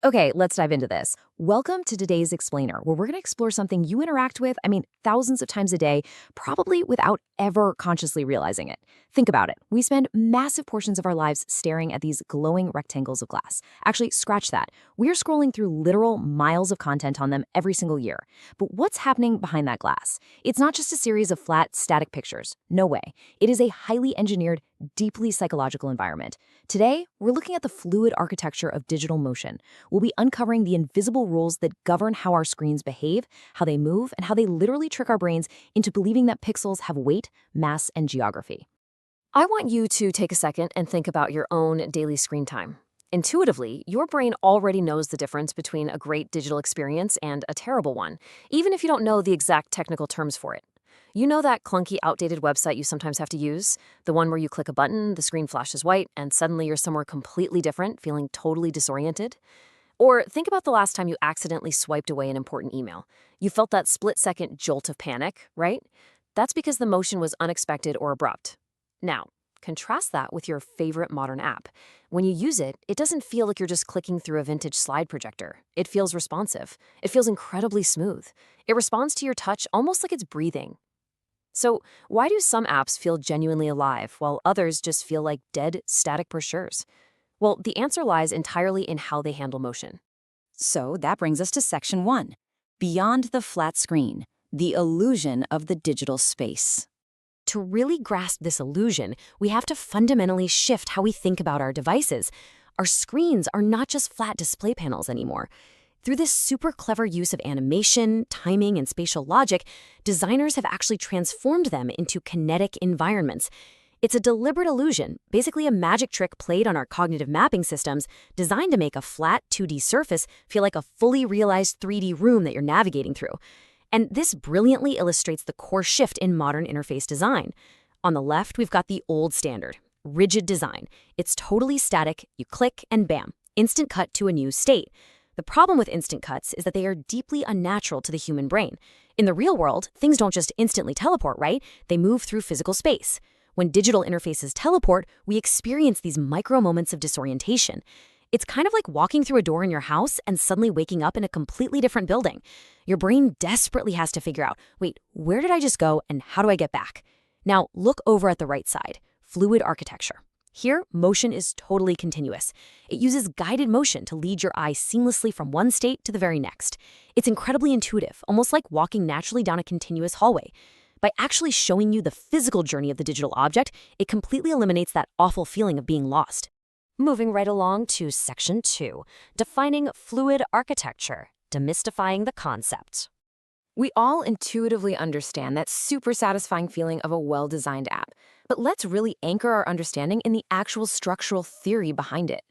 Okay, let's dive into this. Welcome to today's explainer, where we're going to explore something you interact with, thousands of times a day, probably without ever consciously realizing it. Think about it. We spend massive portions of our lives staring at these glowing rectangles of glass. Actually, scratch that. We're scrolling through literal miles of content on them every single year. But what's happening behind that glass? It's not just a series of flat, static pictures. No way. It is a highly engineered, deeply psychological environment. Today, we're looking at the fluid architecture of digital motion. We'll be uncovering the invisible rules that govern how our screens behave, how they move, and how they literally trick our brains into believing that pixels have weight, mass, and geography. I want you to take a second and think about your own daily screen time. Intuitively, your brain already knows the difference between a great digital experience and a terrible one, even if you don't know the exact technical terms for it. You know that clunky, outdated website you sometimes have to use? The one where you click a button, the screen flashes white, and suddenly you're somewhere completely different, feeling totally disoriented? Or think about the last time you accidentally swiped away an important email. You felt that split-second jolt of panic, right? That's because the motion was unexpected or abrupt. Now, contrast that with your favorite modern app. When you use it, it doesn't feel like you're just clicking through a vintage slide projector. It feels responsive. It feels incredibly smooth. It responds to your touch almost like it's breathing. So, why do some apps feel genuinely alive while others just feel like dead, static brochures? Well, the answer lies entirely in how they handle motion. So that brings us to section 1, beyond the flat screen, the illusion of the digital space. To really grasp this illusion, we have to fundamentally shift how we think about our devices. Our screens are not just flat display panels anymore. Through this super clever use of animation, timing, and spatial logic, designers have actually transformed them into kinetic environments. It's a deliberate illusion, basically a magic trick played on our cognitive mapping systems, designed to make a flat 2D surface feel like a fully realized 3D room that you're navigating through. And this brilliantly illustrates the core shift in modern interface design. On the left, we've got the old standard, rigid design. It's totally static, you click and bam, instant cut to a new state. The problem with instant cuts is that they are deeply unnatural to the human brain. In the real world, things don't just instantly teleport, right? They move through physical space. When digital interfaces teleport, we experience these micro moments of disorientation. It's kind of like walking through a door in your house and suddenly waking up in a completely different building. Your brain desperately has to figure out, wait, where did I just go and how do I get back? Now, look over at the right side, fluid architecture. Here, motion is totally continuous. It uses guided motion to lead your eye seamlessly from one state to the very next. It's incredibly intuitive, almost like walking naturally down a continuous hallway. By actually showing you the physical journey of the digital object, it completely eliminates that awful feeling of being lost. Moving right along to section 2, defining fluid architecture, demystifying the concept. We all intuitively understand that super satisfying feeling of a well-designed app, but let's really anchor our understanding in the actual structural theory behind it.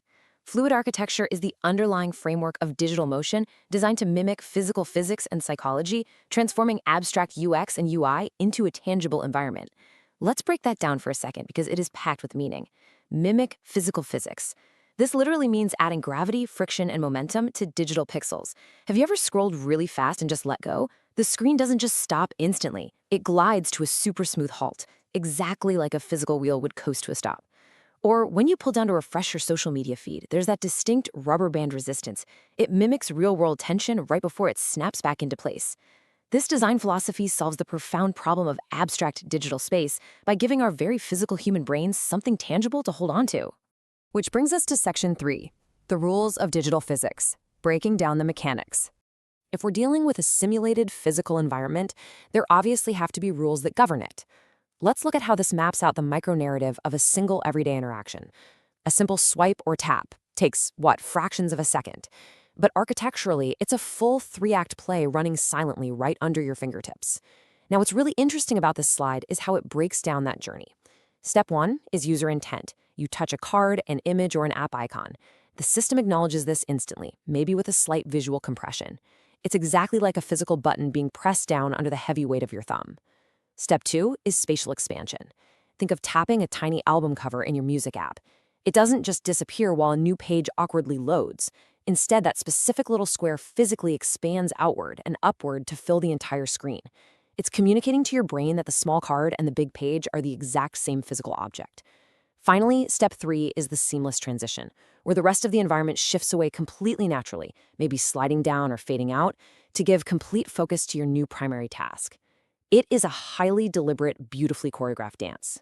Fluid architecture is the underlying framework of digital motion designed to mimic physical physics and psychology, transforming abstract UX and UI into a tangible environment. Let's break that down for a second because it is packed with meaning. Mimic physical physics. This literally means adding gravity, friction, and momentum to digital pixels. Have you ever scrolled really fast and just let go? The screen doesn't just stop instantly. It glides to a super smooth halt, exactly like a physical wheel would coast to a stop. Or when you pull down to refresh your social media feed, there's that distinct rubber band resistance. It mimics real-world tension right before it snaps back into place. This design philosophy solves the profound problem of abstract digital space by giving our very physical human brains something tangible to hold on to. Which brings us to section 3, the rules of digital physics, breaking down the mechanics. If we're dealing with a simulated physical environment, there obviously have to be rules that govern it. Let's look at how this maps out the micro-narrative of a single everyday interaction. A simple swipe or tap takes, fractions of a second. But architecturally, it's a full 3-act play running silently right under your fingertips. Now, what's really interesting about this slide is how it breaks down that journey. Step 1 is user intent. You touch a card, an image, or an app icon. The system acknowledges this instantly, maybe with a slight visual compression. It's exactly like a physical button being pressed down under the heavy weight of your thumb. Step 2 is spatial expansion. Think of tapping a tiny album cover in your music app. It doesn't just disappear while a new page awkwardly loads. Instead, that specific little square physically expands outward and upward to fill the entire screen. It's communicating to your brain that the small card and the big page are the exact same physical object. Finally, step 3 is the seamless transition, where the rest of the environment shifts away completely naturally, maybe sliding down or fading out, to give complete focus to your new primary task. It is a highly deliberate, beautifully choreographed dance.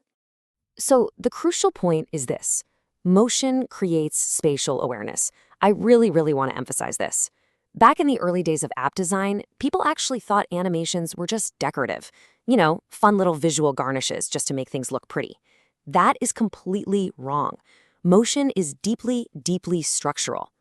So the crucial point is this. Motion creates spatial awareness. I really want to emphasize this. Back in the early days of app design, people actually thought animations were just decorative. Fun little visual garnishes just to make things look pretty. That is completely wrong. Motion is deeply structural.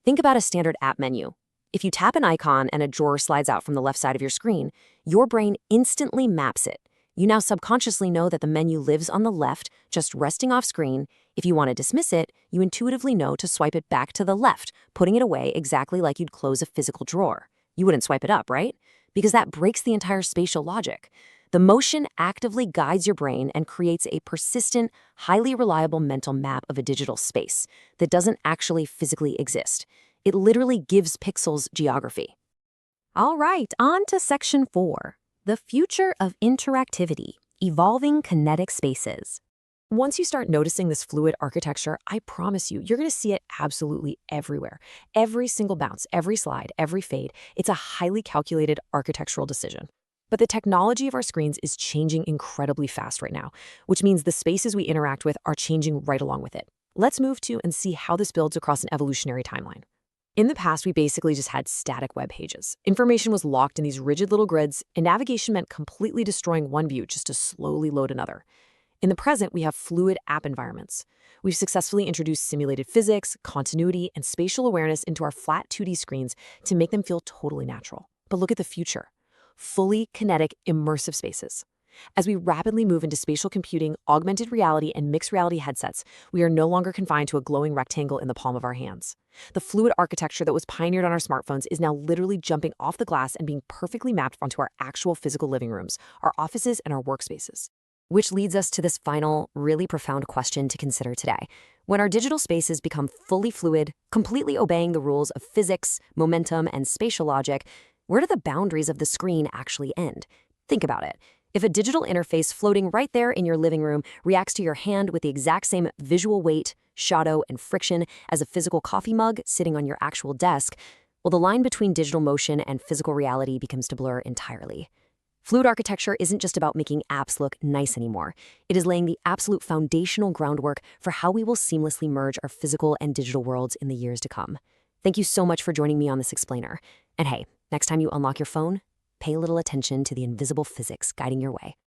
Think about a standard app menu. If you tap an icon and a drawer slides out from the left side of your screen, your brain instantly maps it. You now subconsciously know that the menu lives on the left, just resting off screen. If you want to dismiss it, you intuitively know to swipe it back to the left, putting it away exactly like you'd close a physical drawer. You wouldn't swipe it up, right? Because that breaks the entire spatial logic. The motion actively guides your brain and creates a persistent, highly reliable mental map of a digital space that doesn't actually physically exist. It literally gives pixels geography. All right, on to section 4. The future of interactivity, evolving kinetic spaces. Once you start noticing this fluid architecture, I promise you, you're going to see it absolutely everywhere. Every single bounce, every slide, every fade, it's a highly calculated architectural decision. But the technology of our screens is changing incredibly fast right now, which means the spaces we interact with are changing right along with it. Let's move to and see how this builds across an evolutionary timeline. In the past, we basically just had static web pages. Information was locked in these rigid little grids, and navigation meant completely destroying one view just to slowly load another. In the present, we have fluid app environments. We've successfully introduced simulated physics, continuity, and spatial awareness into our flat 2D screens to make them feel totally natural. But look at the future. Fully kinetic, immersive spaces. As we rapidly move into spatial computing, augmented reality, and mixed reality headsets, we are no longer confined to a glowing rectangle in the palm of our hands. The fluid architecture that was pioneered on our smartphones is now literally jumping off the glass and being perfectly mapped onto our actual physical living rooms, our offices, and our workspaces. Which leads us to this final, really profound question to consider today. When our digital spaces become fully fluid, completely obeying the rules of physics, momentum, and spatial logic, where do the boundaries of the screen actually end? Think about it. If a digital interface floating right there in your living room reacts to your hand with the exact same visual weight, shadow, and friction as a physical coffee mug sitting on your actual desk, well, the line between digital motion and physical reality becomes to blur entirely. Fluid architecture isn't just about making apps look nice anymore. It is laying the absolute foundational groundwork for how we will seamlessly merge our physical and digital worlds in the years to come. Thank you so much for joining me on this explainer. And hey, next time you unlock your phone, pay a little attention to the invisible physics guiding your way.